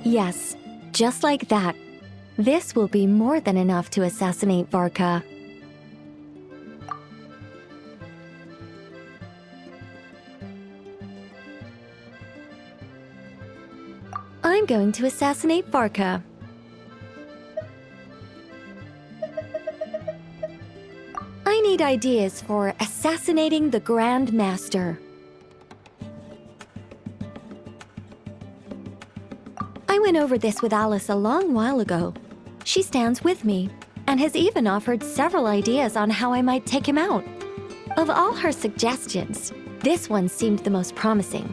Yes, just like that. This will be more than enough to assassinate Varka. I'm going to assassinate Varka. I need ideas for assassinating the Grand Master. I went over this with Alice a long while ago. She stands with me, and has even offered several ideas on how I might take him out. Of all her suggestions, this one seemed the most promising.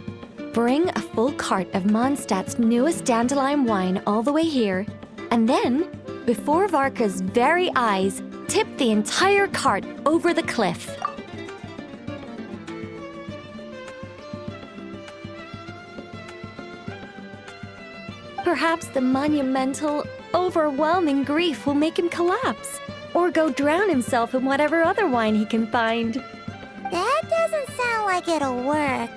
Bring a full cart of Mondstadt's newest dandelion wine all the way here, and then, before Varka's very eyes, tip the entire cart over the cliff. Perhaps the monumental, overwhelming grief will make him collapse, or go drown himself in whatever other wine he can find. That doesn't sound like it'll work.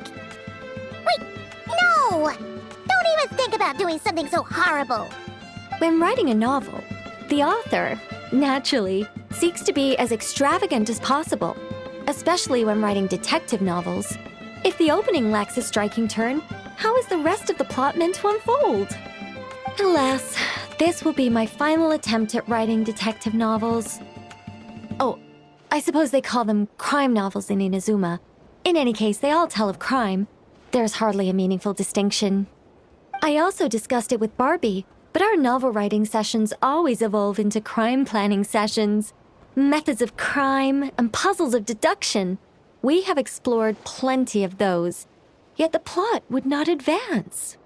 Wait, no! Don't even think about doing something so horrible. When writing a novel, the author, naturally, seeks to be as extravagant as possible, especially when writing detective novels. If the opening lacks a striking turn, how is the rest of the plot meant to unfold? Alas, this will be my final attempt at writing detective novels. Oh, I suppose they call them crime novels in Inazuma. In any case, they all tell of crime. There's hardly a meaningful distinction. I also discussed it with Barbie, but our novel writing sessions always evolve into crime planning sessions. Methods of crime and puzzles of deduction. We have explored plenty of those, yet the plot would not advance.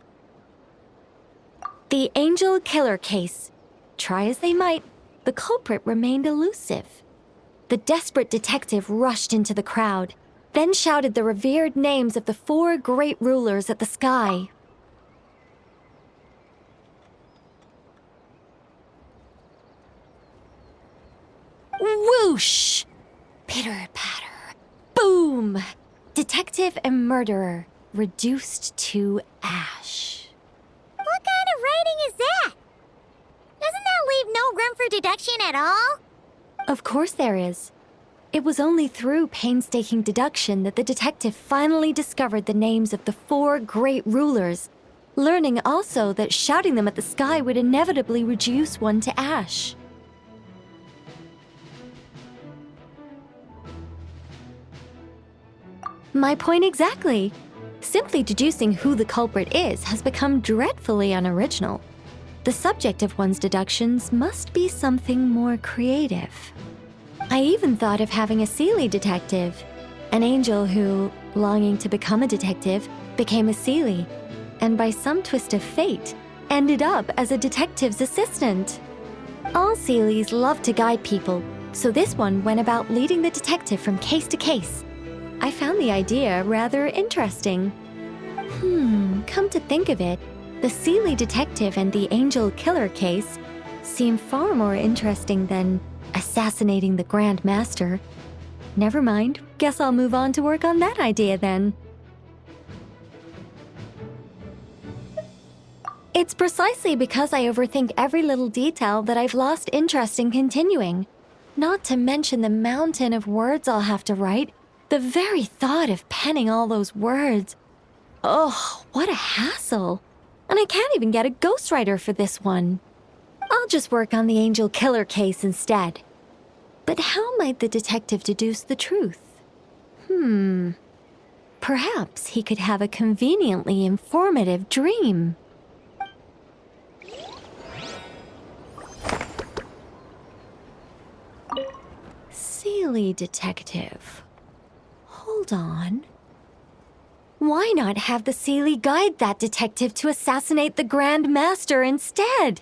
The Angel Killer case. Try as they might, the culprit remained elusive. The desperate detective rushed into the crowd, then shouted the revered names of the 4 great rulers at the sky. Whoosh! Pitter-patter. Boom! Detective and murderer reduced to ash. What kind of writing is that? Doesn't that leave no room for deduction at all? Of course there is. It was only through painstaking deduction that the detective finally discovered the names of the 4 great rulers, learning also that shouting them at the sky would inevitably reduce one to ash. My point exactly. Simply deducing who the culprit is has become dreadfully unoriginal. The subject of one's deductions must be something more creative. I even thought of having a Seelie detective, an angel who, longing to become a detective, became a Seelie, and by some twist of fate, ended up as a detective's assistant. All Seelies love to guide people, so this one went about leading the detective from case to case. I found the idea rather interesting. Come to think of it, the Seelie detective and the Angel Killer case seem far more interesting than assassinating the Grand Master. Never mind, guess I'll move on to work on that idea then. It's precisely because I overthink every little detail that I've lost interest in continuing. Not to mention the mountain of words I'll have to write. The very thought of penning all those words. Oh, what a hassle. And I can't even get a ghostwriter for this one. I'll just work on the Angel Killer case instead. But how might the detective deduce the truth? Perhaps he could have a conveniently informative dream. Seelie detective. Hold on. Why not have the Seelie guide that detective to assassinate the Grand Master instead?